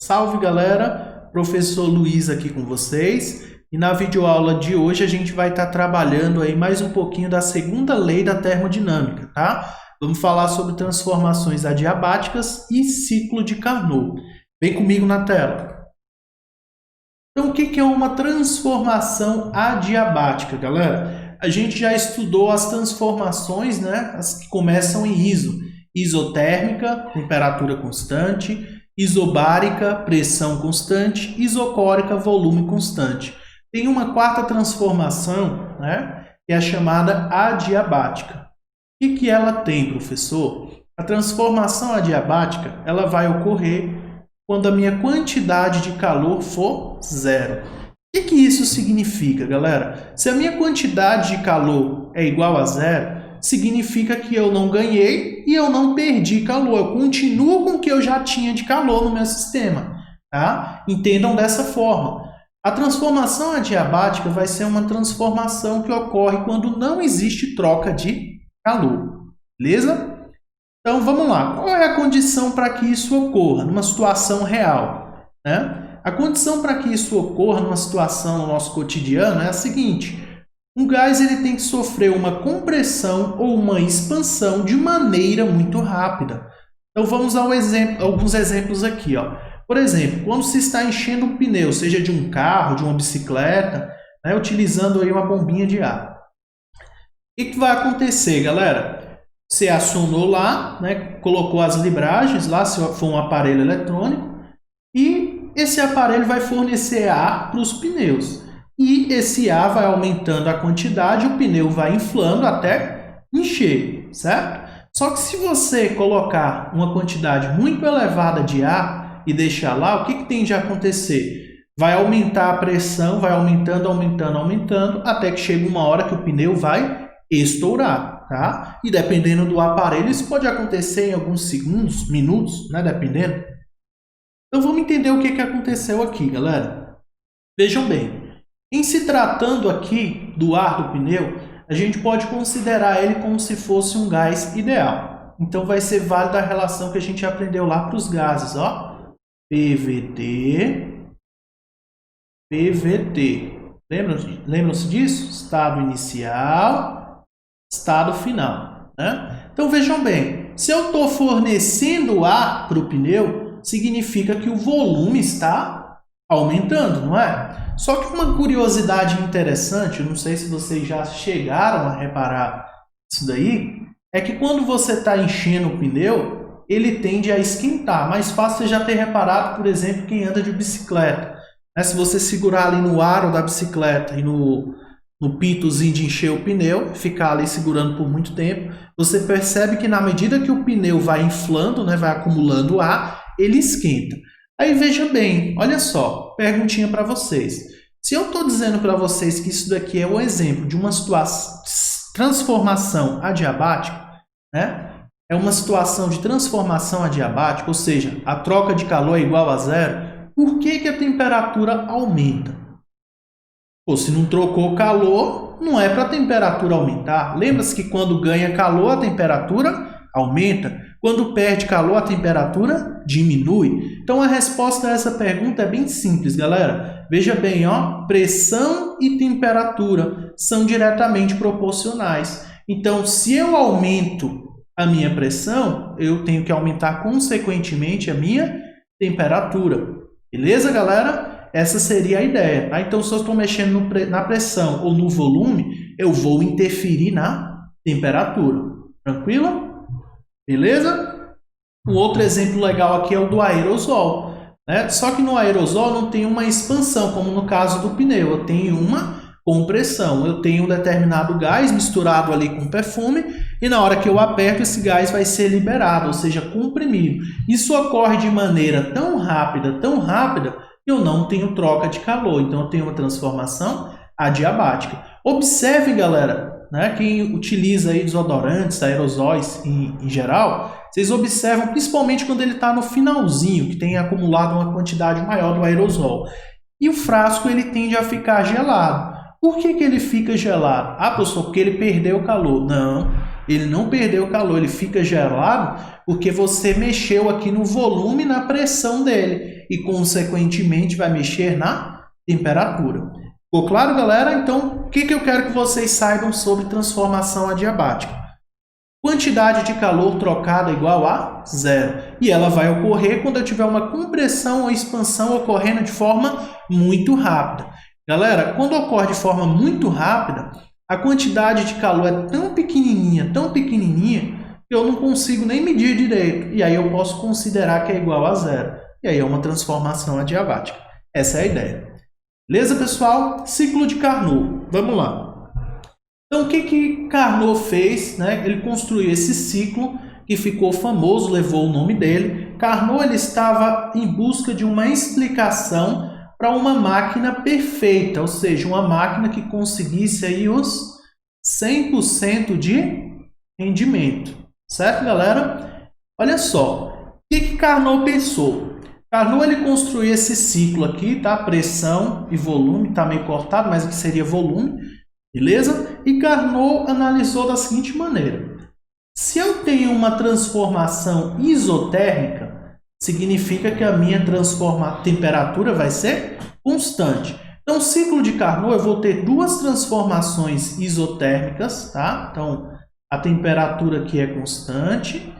Salve galera, professor Luiz aqui com vocês e na videoaula de hoje a gente vai estar trabalhando aí mais um pouquinho da segunda lei da termodinâmica, tá? Vamos falar sobre transformações adiabáticas e ciclo de Carnot. Vem comigo na tela. Então o que é uma transformação adiabática, galera? A gente já estudou as transformações, né? As que começam em iso. Isotérmica, temperatura constante. Isobárica, pressão constante, isocórica, volume constante. Tem uma quarta transformação, né, que é a chamada adiabática. O que ela tem, professor? A transformação adiabática ela vai ocorrer quando a minha quantidade de calor for zero. O que isso significa, galera? Se a minha quantidade de calor é igual a zero, significa que eu não ganhei e eu não perdi calor. Eu continuo com o que eu já tinha de calor no meu sistema. Tá? Entendam dessa forma. A transformação adiabática vai ser uma transformação que ocorre quando não existe troca de calor. Beleza? Então vamos lá. Qual é a condição para que isso ocorra numa situação real? Né? A condição para que isso ocorra numa situação no nosso cotidiano é a seguinte. Um gás ele tem que sofrer uma compressão ou uma expansão de maneira muito rápida. Então vamos a alguns exemplos aqui. Ó. Por exemplo, quando se está enchendo um pneu, seja de um carro, de uma bicicleta, né, utilizando aí uma bombinha de ar. O que vai acontecer, galera? Você acionou lá, né, colocou as libragens lá, se for um aparelho eletrônico, e esse aparelho vai fornecer ar para os pneus. E esse ar vai aumentando a quantidade, o pneu vai inflando até encher, certo? Só que se você colocar uma quantidade muito elevada de ar e deixar lá, o que tem de acontecer? Vai aumentar a pressão, vai aumentando, até que chega uma hora que o pneu vai estourar, tá? E dependendo do aparelho, isso pode acontecer em alguns segundos, minutos, né? Dependendo. Então vamos entender o que aconteceu aqui, galera. Vejam bem. Em se tratando aqui do ar do pneu, a gente pode considerar ele como se fosse um gás ideal. Então, vai ser válida a relação que a gente aprendeu lá para os gases. Ó. PVT, PVT. Lembram-se disso? Estado inicial, estado final. Né? Então, vejam bem. Se eu estou fornecendo ar para o pneu, significa que o volume está aumentando, não é? Só que uma curiosidade interessante, eu não sei se vocês já chegaram a reparar isso daí, é que quando você está enchendo o pneu, ele tende a esquentar. Mais fácil você já ter reparado, por exemplo, quem anda de bicicleta. Né? Se você segurar ali no aro da bicicleta e no pitozinho de encher o pneu, ficar ali segurando por muito tempo, você percebe que na medida que o pneu vai inflando, né, vai acumulando ar, ele esquenta. Aí veja bem, olha só, perguntinha para vocês. Se eu estou dizendo para vocês que isso daqui é um exemplo de uma transformação adiabática, né? É uma situação de transformação adiabática, ou seja, a troca de calor é igual a zero, por que a temperatura aumenta? Pô, se não trocou calor, não é para a temperatura aumentar. Lembra-se que quando ganha calor, a temperatura aumenta. Quando perde calor, a temperatura diminui. Então, a resposta a essa pergunta é bem simples, galera. Veja bem, ó, pressão e temperatura são diretamente proporcionais. Então, se eu aumento a minha pressão, eu tenho que aumentar, consequentemente, a minha temperatura. Beleza, galera? Essa seria a ideia. Tá? Então, se eu estou mexendo na pressão ou no volume, eu vou interferir na temperatura. Tranquilo? Beleza? Um outro exemplo legal aqui é o do aerosol. Né? Só que no aerosol não tem uma expansão, como no caso do pneu. Eu tenho uma compressão. Eu tenho um determinado gás misturado ali com perfume e na hora que eu aperto, esse gás vai ser liberado, ou seja, comprimido. Isso ocorre de maneira tão rápida, que eu não tenho troca de calor. Então, eu tenho uma transformação adiabática. Observem, galera, né, quem utiliza aí desodorantes, aerosóis em geral, vocês observam principalmente quando ele está no finalzinho, que tem acumulado uma quantidade maior do aerosol. E o frasco ele tende a ficar gelado. Por que ele fica gelado? Ah, professor, porque ele perdeu o calor. Não, ele não perdeu o calor, ele fica gelado porque você mexeu aqui no volume e na pressão dele. e, consequentemente, vai mexer na temperatura. Ficou claro, galera? Então, o que eu quero que vocês saibam sobre transformação adiabática? Quantidade de calor trocada igual a zero. E ela vai ocorrer quando eu tiver uma compressão ou expansão ocorrendo de forma muito rápida. Galera, quando ocorre de forma muito rápida, a quantidade de calor é tão pequenininha, que eu não consigo nem medir direito. E aí eu posso considerar que é igual a zero. E aí é uma transformação adiabática. Essa é a ideia. Beleza, pessoal? Ciclo de Carnot. Vamos lá. Então, o que Carnot fez? Né? Ele construiu esse ciclo que ficou famoso, levou o nome dele. Carnot ele estava em busca de uma explicação para uma máquina perfeita, ou seja, uma máquina que conseguisse aí os 100% de rendimento. Certo, galera? Olha só, o que Carnot pensou? Carnot ele construiu esse ciclo aqui, tá? Pressão e volume, tá meio cortado, mas aqui seria volume, beleza? E Carnot analisou da seguinte maneira: se eu tenho uma transformação isotérmica, significa que a minha temperatura vai ser constante. Então, o ciclo de Carnot, eu vou ter duas transformações isotérmicas, tá? Então, a temperatura aqui é constante,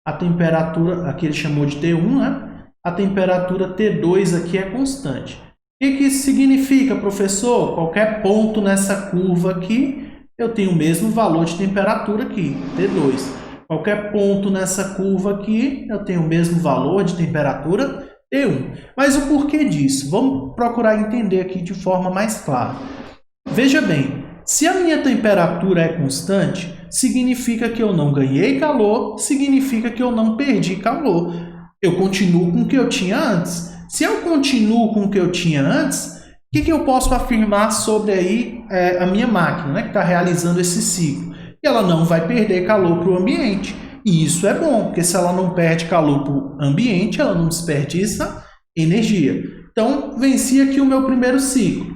a temperatura, aqui ele chamou de T1, né? A temperatura T2 aqui é constante. O que isso significa, professor? Qualquer ponto nessa curva aqui, eu tenho o mesmo valor de temperatura aqui, T2. Qualquer ponto nessa curva aqui, eu tenho o mesmo valor de temperatura, T1. Mas o porquê disso? Vamos procurar entender aqui de forma mais clara. Veja bem, se a minha temperatura é constante, significa que eu não ganhei calor, significa que eu não perdi calor. Eu continuo com o que eu tinha antes. Se eu continuo com o que eu tinha antes, o que eu posso afirmar sobre aí, a minha máquina, né, que está realizando esse ciclo? Que ela não vai perder calor para o ambiente. E isso é bom, porque se ela não perde calor para o ambiente, ela não desperdiça energia. Então, venci aqui o meu primeiro ciclo.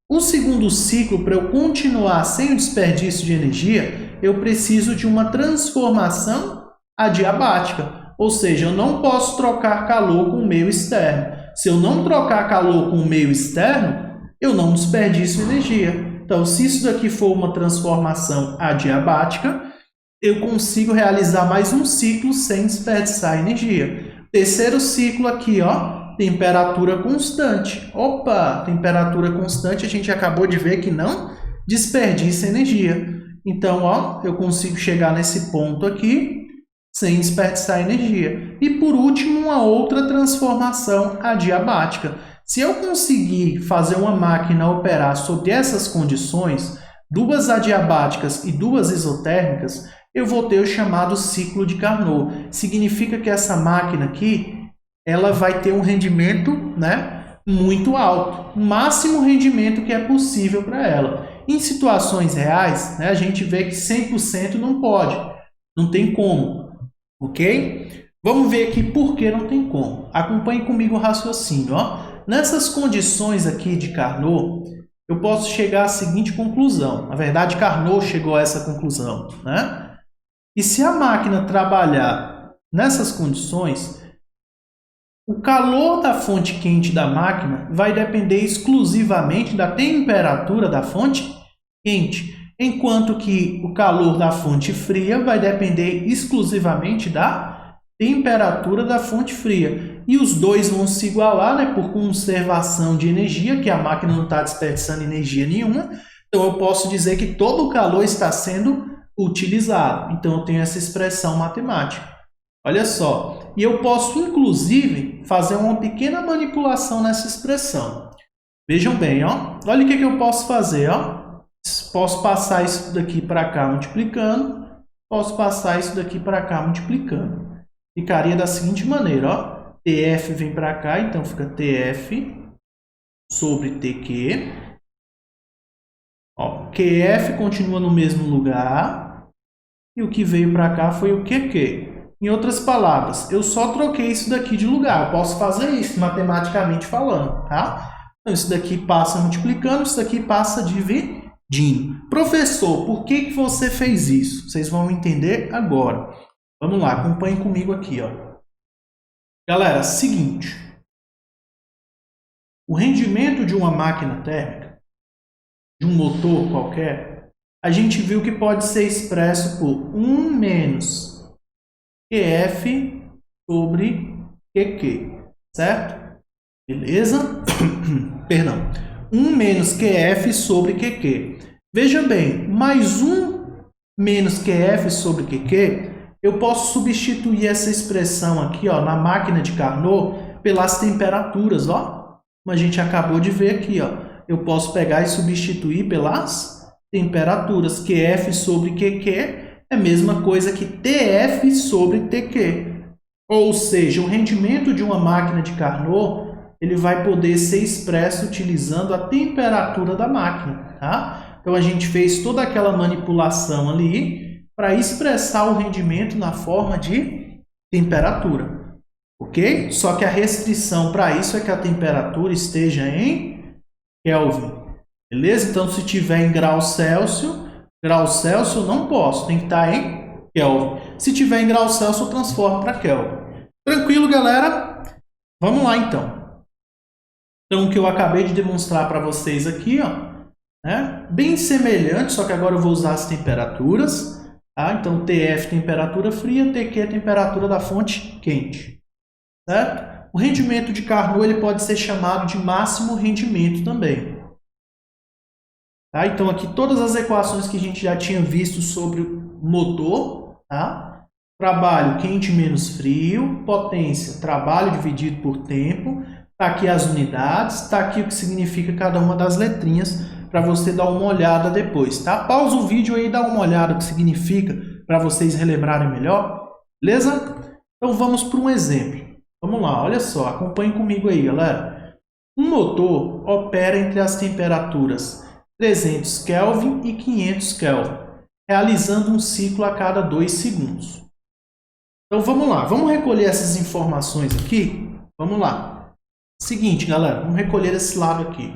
O segundo ciclo, para eu continuar sem o desperdício de energia, eu preciso de uma transformação adiabática. Ou seja, eu não posso trocar calor com o meio externo. Se eu não trocar calor com o meio externo, eu não desperdiço energia. Então, se isso daqui for uma transformação adiabática, eu consigo realizar mais um ciclo sem desperdiçar energia. Terceiro ciclo aqui, ó, temperatura constante. Opa, temperatura constante, a gente acabou de ver que não desperdiça energia. Então, ó, eu consigo chegar nesse ponto aqui sem desperdiçar energia. E por último, uma outra transformação adiabática. Se eu conseguir fazer uma máquina operar sob essas condições, duas adiabáticas e duas isotérmicas, eu vou ter o chamado ciclo de Carnot. Significa que essa máquina aqui, ela vai ter um rendimento, né, muito alto, o máximo rendimento que é possível para ela. Em situações reais, né, a gente vê que 100% não pode, não tem como. Ok? Vamos ver aqui por que não tem como. Acompanhe comigo o raciocínio. Ó. Nessas condições aqui de Carnot, eu posso chegar à seguinte conclusão. Na verdade, Carnot chegou a essa conclusão. Né? E se a máquina trabalhar nessas condições, o calor da fonte quente da máquina vai depender exclusivamente da temperatura da fonte quente, enquanto que o calor da fonte fria vai depender exclusivamente da temperatura da fonte fria. E os dois vão se igualar, né, por conservação de energia, que a máquina não está desperdiçando energia nenhuma. Então, eu posso dizer que todo o calor está sendo utilizado. Então, eu tenho essa expressão matemática. Olha só. E eu posso, inclusive, fazer uma pequena manipulação nessa expressão. Vejam bem, ó. Olha o que eu posso fazer, ó. Posso passar isso daqui para cá multiplicando. Posso passar isso daqui para cá multiplicando. Ficaria da seguinte maneira, ó. TF vem para cá, então fica TF sobre TQ. Ó, QF continua no mesmo lugar. E o que veio para cá foi o QQ. Em outras palavras, eu só troquei isso daqui de lugar. Eu posso fazer isso matematicamente falando, tá? Então, isso daqui passa multiplicando, isso daqui passa dividindo. Professor, por que você fez isso? Vocês vão entender agora. Vamos lá, acompanhem comigo aqui, ó. Galera, seguinte. o rendimento de uma máquina térmica, de um motor qualquer, a gente viu que pode ser expresso por 1 menos QF sobre QQ, certo? Beleza? Perdão. 1 menos QF sobre QQ. Veja bem, mais 1 menos QF sobre QQ, eu posso substituir essa expressão aqui, ó, na máquina de Carnot pelas temperaturas, ó. Como a gente acabou de ver aqui, ó. Eu posso pegar e substituir pelas temperaturas. QF sobre QQ é a mesma coisa que TF sobre TQ. Ou seja, o rendimento de uma máquina de Carnot ele vai poder ser expresso utilizando a temperatura da máquina, tá? Então, a gente fez toda aquela manipulação ali para expressar o rendimento na forma de temperatura, ok? Só que a restrição para isso é que a temperatura esteja em Kelvin, beleza? Então, se tiver em grau Celsius eu não posso, tem que estar em Kelvin. Se tiver em grau Celsius, eu transformo para Kelvin. Tranquilo, galera? Vamos lá, então. Então, o que eu acabei de demonstrar para vocês aqui, ó, né? Bem semelhante, só que agora eu vou usar as temperaturas. Tá? Então, TF, temperatura fria, TQ, temperatura da fonte quente. Certo? O rendimento de Carnot ele pode ser chamado de máximo rendimento também. Tá? Então, aqui todas as equações que a gente já tinha visto sobre o motor. Tá? Trabalho quente menos frio, potência, trabalho dividido por tempo. Está aqui as unidades, está aqui o que significa cada uma das letrinhas para você dar uma olhada depois, tá? Pausa o vídeo aí e dá uma olhada o que significa para vocês relembrarem melhor, beleza? Então vamos para um exemplo. Vamos lá, olha só, acompanhe comigo aí, galera. Um motor opera entre as temperaturas 300 Kelvin e 500 Kelvin, realizando um ciclo a cada 2 segundos. Então vamos lá, vamos recolher essas informações aqui? Vamos lá. Seguinte, galera, vamos recolher esse lado aqui.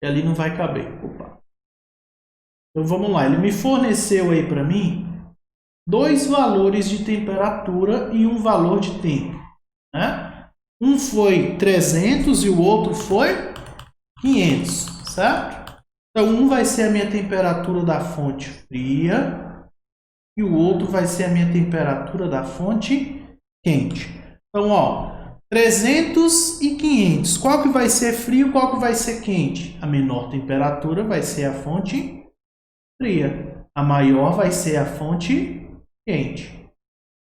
E ali não vai caber. Opa. Então vamos lá, ele me forneceu aí para mim 2 valores de temperatura e um valor de tempo, né? Um foi 300 e o outro foi 500, certo? Então um vai ser a minha temperatura da fonte fria e o outro vai ser a minha temperatura da fonte quente. Então, ó, 300 e 500. Qual que vai ser frio, qual que vai ser quente? A menor temperatura vai ser a fonte fria. A maior vai ser a fonte quente.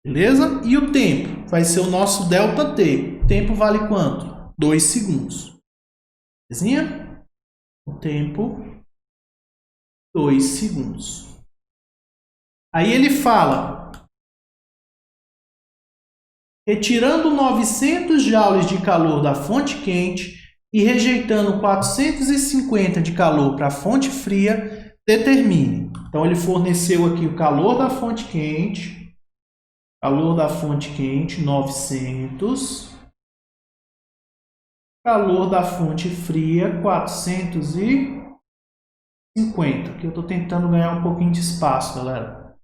Beleza? E o tempo? Vai ser o nosso ΔT. O tempo vale quanto? 2 segundos. Belezinha? O tempo, 2 segundos. Aí ele fala... Retirando 900 joules de calor da fonte quente e rejeitando 450 de calor para a fonte fria, determine. Então, ele forneceu aqui o calor da fonte quente, 900, calor da fonte fria, 450. Aqui eu estou tentando ganhar um pouquinho de espaço, galera.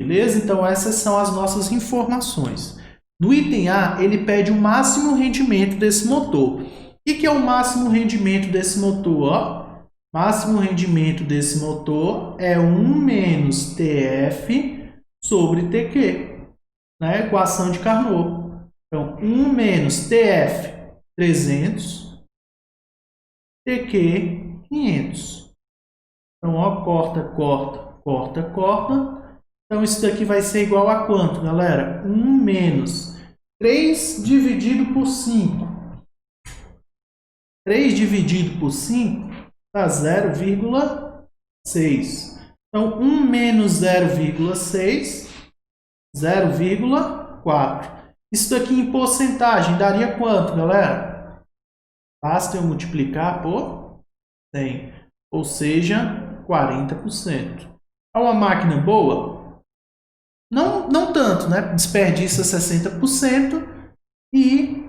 Beleza? Então, essas são as nossas informações. No item A, ele pede o máximo rendimento desse motor. O que é o máximo rendimento desse motor? Ó? Máximo rendimento desse motor é 1 menos TF sobre TQ, na equação de Carnot. Então, 1 menos TF, 300, TQ, 500. Então, ó, corta, corta, corta, corta. Então, isso daqui vai ser igual a quanto, galera? 1 menos 3 dividido por 5. 3 dividido por 5 dá 0,6. Então, 1 menos 0,6, 0,4. Isso daqui em porcentagem daria quanto, galera? Basta eu multiplicar por 100, ou seja, 40%. É uma máquina boa? Não tanto, né? Desperdiça 60% e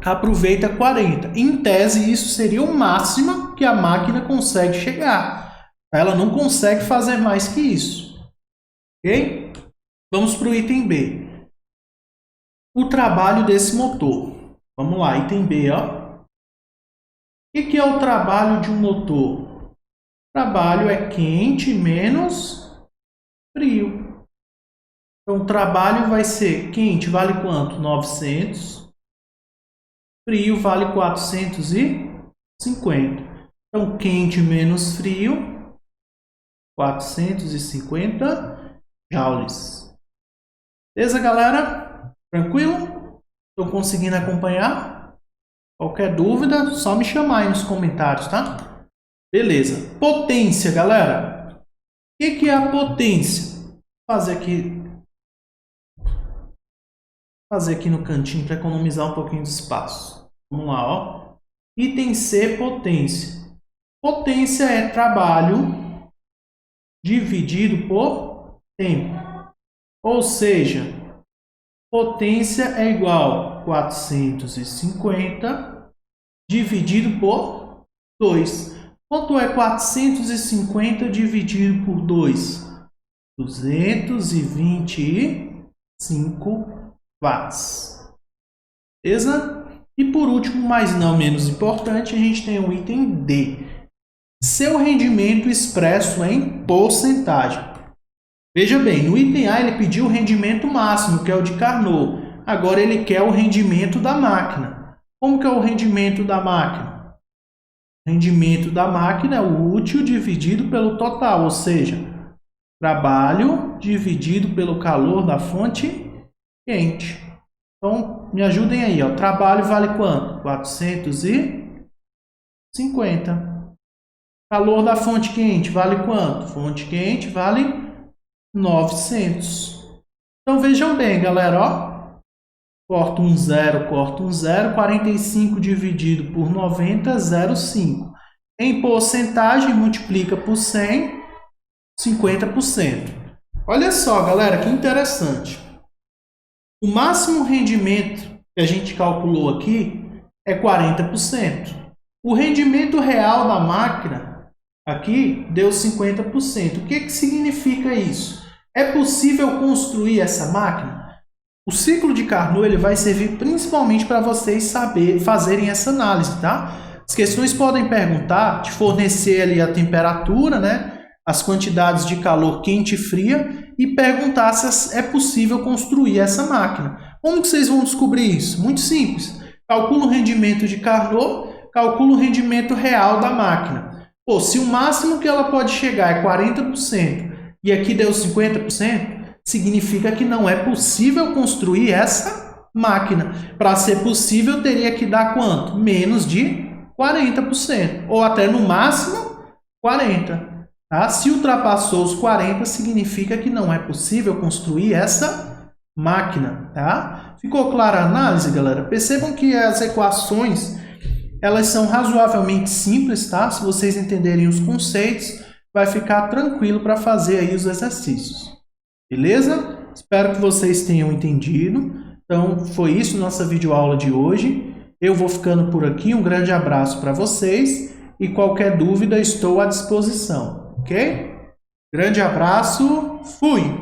aproveita 40%. Em tese, isso seria o máximo que a máquina consegue chegar. Ela não consegue fazer mais que isso. Ok? Vamos para o item B. O trabalho desse motor. Vamos lá, item B, ó. O que é o trabalho de um motor? O trabalho é quente menos frio. Então, o trabalho vai ser quente, vale quanto? 900. Frio vale 450. Então, quente menos frio, 450 joules. Beleza, galera? Tranquilo? Estão conseguindo acompanhar? Qualquer dúvida, só me chamar aí nos comentários, tá? Beleza. Potência, galera. O que é a potência? Vou fazer aqui no cantinho para economizar um pouquinho de espaço. Vamos lá, ó. Item C, potência. Potência é trabalho dividido por tempo. Ou seja, potência é igual a 450 dividido por 2. Quanto é 450 dividido por 2? 225 watts. Beleza? E por último, mas não menos importante, a gente tem o item D. Seu rendimento expresso em porcentagem. Veja bem, no item A ele pediu o rendimento máximo, que é o de Carnot. Agora ele quer o rendimento da máquina. Como que é o rendimento da máquina? O rendimento da máquina é o útil dividido pelo total, ou seja, trabalho dividido pelo calor da fonte quente. Então, me ajudem aí, ó. Trabalho vale quanto? 450. Calor da fonte quente vale quanto? Fonte quente vale 900. Então, vejam bem, galera, ó. Corta um zero, 45 dividido por 90, 0,5. Em porcentagem, multiplica por 100, 50%. Olha só, galera, que interessante. O máximo rendimento que a gente calculou aqui é 40%. O rendimento real da máquina aqui deu 50%. O que significa isso? É possível construir essa máquina? O ciclo de Carnot ele vai servir principalmente para vocês fazerem essa análise, tá? As questões podem perguntar, te fornecer ali a temperatura, né? As quantidades de calor quente e fria e perguntar se é possível construir essa máquina. Como que vocês vão descobrir isso? Muito simples. Calcula o rendimento de Carnot, calcula o rendimento real da máquina. Pô, se o máximo que ela pode chegar é 40% e aqui deu 50%, significa que não é possível construir essa máquina. Para ser possível, teria que dar quanto? Menos de 40%, ou até no máximo 40%. Tá? Se ultrapassou os 40, significa que não é possível construir essa máquina. Tá? Ficou clara a análise, galera? Percebam que as equações elas são razoavelmente simples, tá? Se vocês entenderem os conceitos, vai ficar tranquilo para fazer aí os exercícios. Beleza? Espero que vocês tenham entendido. Então, foi isso nossa videoaula de hoje. Eu vou ficando por aqui. Um grande abraço para vocês e qualquer dúvida estou à disposição, ok? Grande abraço, fui!